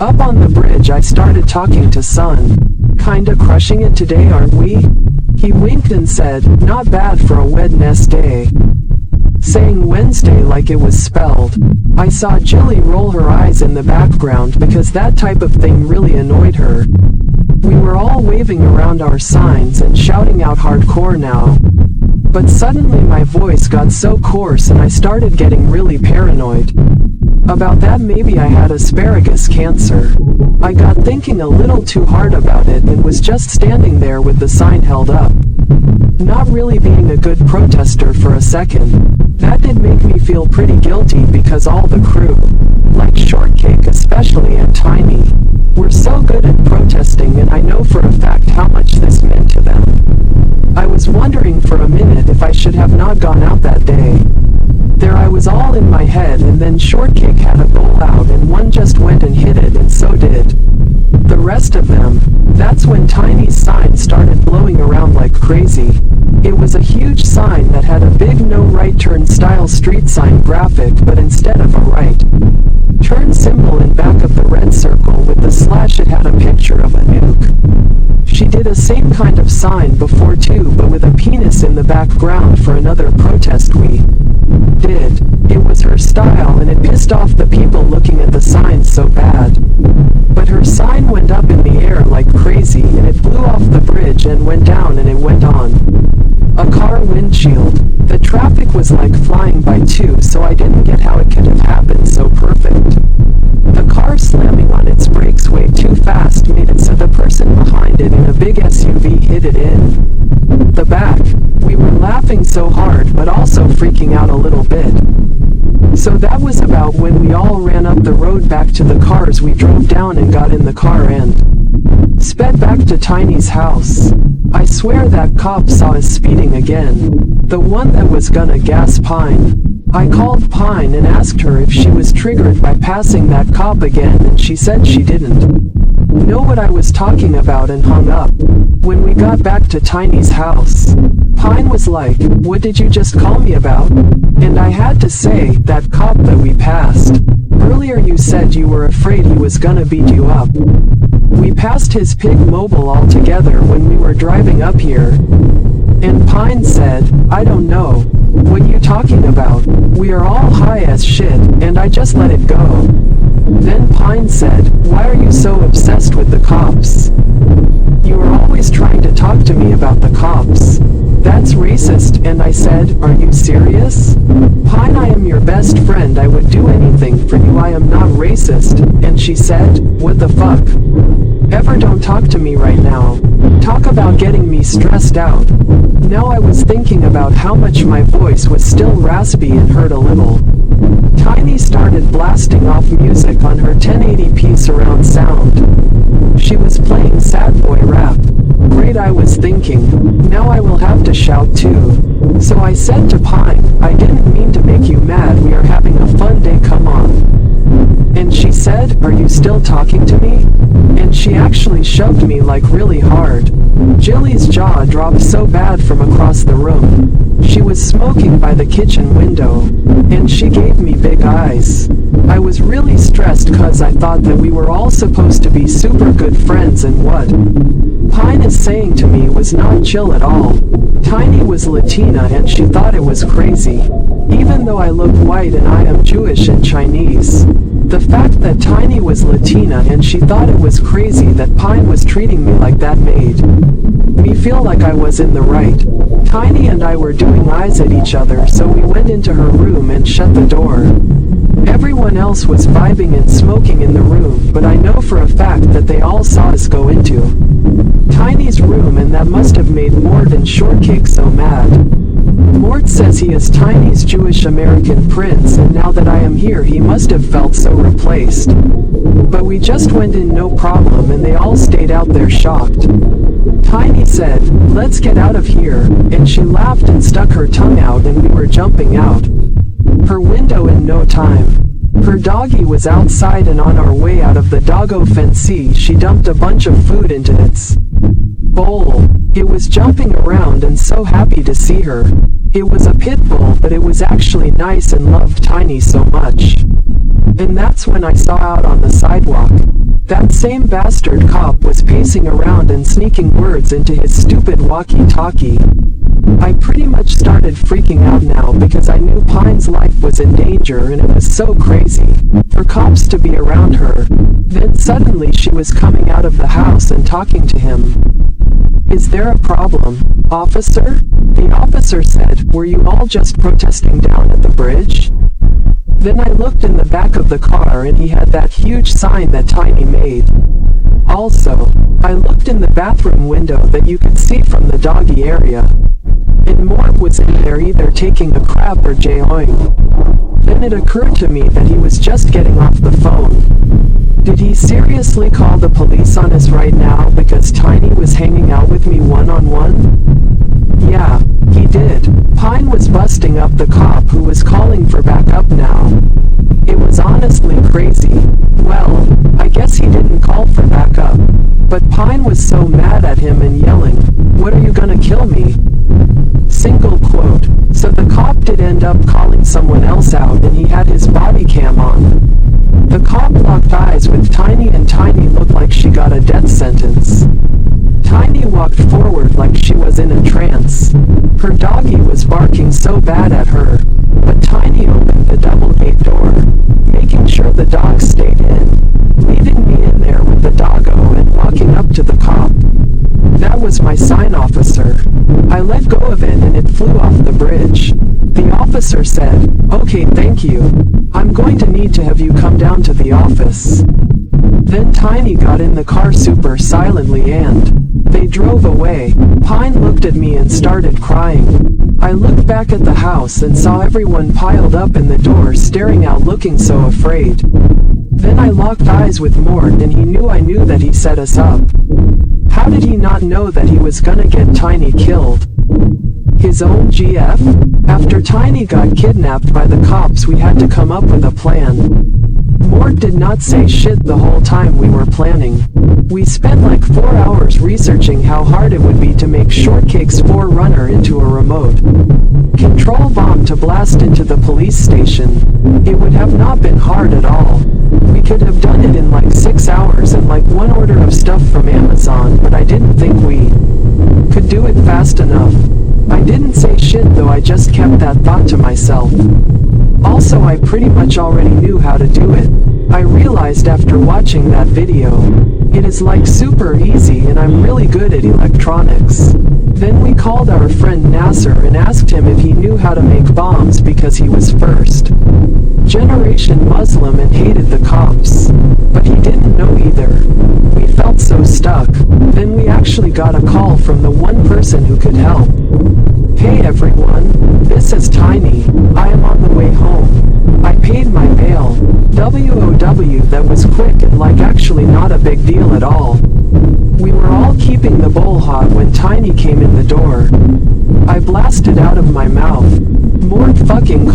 Up on the bridge I started talking to Sun. Kinda crushing it today, aren't we? He winked and said, not bad for a Wednesday. Saying Wednesday like it was spelled. I saw Jilly roll her eyes in the background because that type of thing really annoyed her. We were all waving around our signs and shouting out hardcore now. But suddenly my voice got so coarse and I started getting really paranoid. About that maybe I had asparagus cancer. I got thinking a little too hard about it and was just standing there with the sign held up. Not really being a good protester for a second. That did make me feel pretty guilty because all the crew, like Shortcake especially and Tiny, were so good at protesting, and I know for a fact how much this meant to them. I was wondering for a minute if I should have not gone out that day. There I was all in my head, and then Shortcake had a bowl out and one just went and hit it, and so did the rest of them. That's when Tiny's sign started blowing around like crazy. It was a huge sign that had a big no right turn style street sign graphic, but instead of a right turn symbol in back of the red circle with the slash, it had a picture of a nuke. She did a same kind of sign before too, but with a penis in the background for another protest we did. It was her style and it pissed off the people looking at the sign so bad. But her sign went up in the air like crazy and it flew off the bridge and went down, and it went on a car windshield. The traffic was like flying by too, so I didn't get how it could have happened so perfect. The car slamming on its brakes way too fast made it so the person behind it in a big SUV hit it in the back. We were laughing so hard but also freaking out a little bit. So that was about when we all ran up the road back to the cars. We drove down and got in the car and sped back to Tiny's house. I swear that cop saw us speeding again. The one that was gonna gas Pine. I called Pine and asked her if she was triggered by passing that cop again, and she said she didn't know what I was talking about and hung up. When we got back to Tiny's house, Pine was like, "What did you just call me about?" And I had to say, "That cop that we passed earlier, you said you were afraid he was gonna beat you up." We passed his pig mobile altogether when we were driving up here. And Pine said, "I don't know what you talking about. We are all high as shit," and I just let it go. Then Pine said, "Why are you so obsessed with the cops? You are always trying to talk to me about the cops. That's racist." And I said, "Are you serious? Pine, I am your best friend. I would do anything for you. I am not racist." And she said, "What the fuck? Ever don't talk to me right now. Talk about getting me stressed out." Now I was thinking about how much my voice was still raspy and hurt a little. Tiny started blasting off music on her 1080p surround sound. She was playing sad boy rap. Great, I was thinking, now I will have to shout too. So I said to Pine, "I didn't mean to make you mad. We are having a fun day, come on." And she said, "Are you still talking to me?" And she actually shoved me like really hard. Jilly's jaw dropped so bad from across the room. She was smoking by the kitchen window, and she gave me big eyes. I was really stressed cause I thought that we were all supposed to be super good friends, and what Pine is saying to me was not chill at all. Tiny was Latina and she thought it was crazy. Even though I look white and I am Jewish and Chinese. The fact that Tiny was Latina and she thought it was crazy that Pine was treating me like that made me feel like I was in the right. Tiny and I were doing eyes at each other, so we went into her room and shut the door. Everyone else was vibing and smoking in the room, but I know for a fact that they all saw us go into Tiny's room, and that must have made Mort and Shortcake so mad. Mort says he is Tiny's Jewish American prince, and now that I am here he must have felt so replaced. But we just went in no problem and they all stayed out there shocked. Tiny said, "Let's get out of here," and she laughed and stuck her tongue out and we were jumping out her window in no time. Her doggy was outside, and on our way out of the doggo fancy she dumped a bunch of food into its bowl. It was jumping around and so happy to see her. It was a pit bull, but it was actually nice and loved Tiny so much. And that's when I saw out on the sidewalk That same bastard cop was pacing around and sneaking words into his stupid walkie-talkie. I pretty much started freaking out now because I knew Pine's life was in danger and it was so crazy for cops to be around her. Then suddenly she was coming out of the house and talking to him. "Is there a problem, officer?" The officer said, "Were you all just protesting down at the bridge?" Then I looked in the back of the car and he had that huge sign that Tiny made. Also, I looked in the bathroom window that you could see from the doggy area. And Mort was in there either taking a crap or jawing. Then it occurred to me that he was just getting off the phone. Did he seriously call the police on us right now because Tiny was hanging out with me one-on-one? Yeah, he did. Pine was busting up the cop who was calling for backup now. It was honestly crazy. Well, I guess he didn't call for backup. But Pine was so mad at him and yelling, "What are you gonna kill me?" Single quote. So the cop did end up calling someone else out and he had his body cam on. The cop locked eyes with Tiny and Tiny looked like she got a death sentence. Tiny walked forward like she was in a trance. Her doggy was barking so bad at her, but Tiny opened the double gate door, making sure the dog stayed in, leaving me in there with the doggo and walking up to the cop. That was my sign, officer. I let go of it and it flew off the bridge. The officer said, "Okay, thank you. I'm going to need to have you come down to the office." Then Tiny got in the car super silently and they drove away. Pine looked at me and started crying. I looked back at the house and saw everyone piled up in the door staring out looking so afraid. Then I locked eyes with Mort and he knew I knew that he set us up. How did he not know that he was gonna get Tiny killed? His own GF? After Tiny got kidnapped by the cops we had to come up with a plan. Mort did not say shit the whole time we were planning. We spent like 4 hours researching how hard it would be to make Shortcake's Forerunner into a remote control bomb to blast into the police station. It would have not been hard at all. We could have done it in like 6 hours and like one order of stuff from Amazon, but I didn't think we could do it fast enough. I didn't say shit though, I just kept that thought to myself. Also, I pretty much already knew how to do it. I realized after watching that video. It is like super easy and I'm really good at electronics. Then we called our friend Nasser and asked him if he knew how to make bombs because he was first generation Muslim and hated the cops. But he didn't know either. We felt so stuck. Then we actually got a call from the one person who could help. "Hey everyone, this is Tiny. I am on the way home. I paid my bail. WOW, that was quick and like actually not a big deal at all." We were all keeping the bowl hot when Tiny came in the door. I blasted out of my mouth, "Mort fucking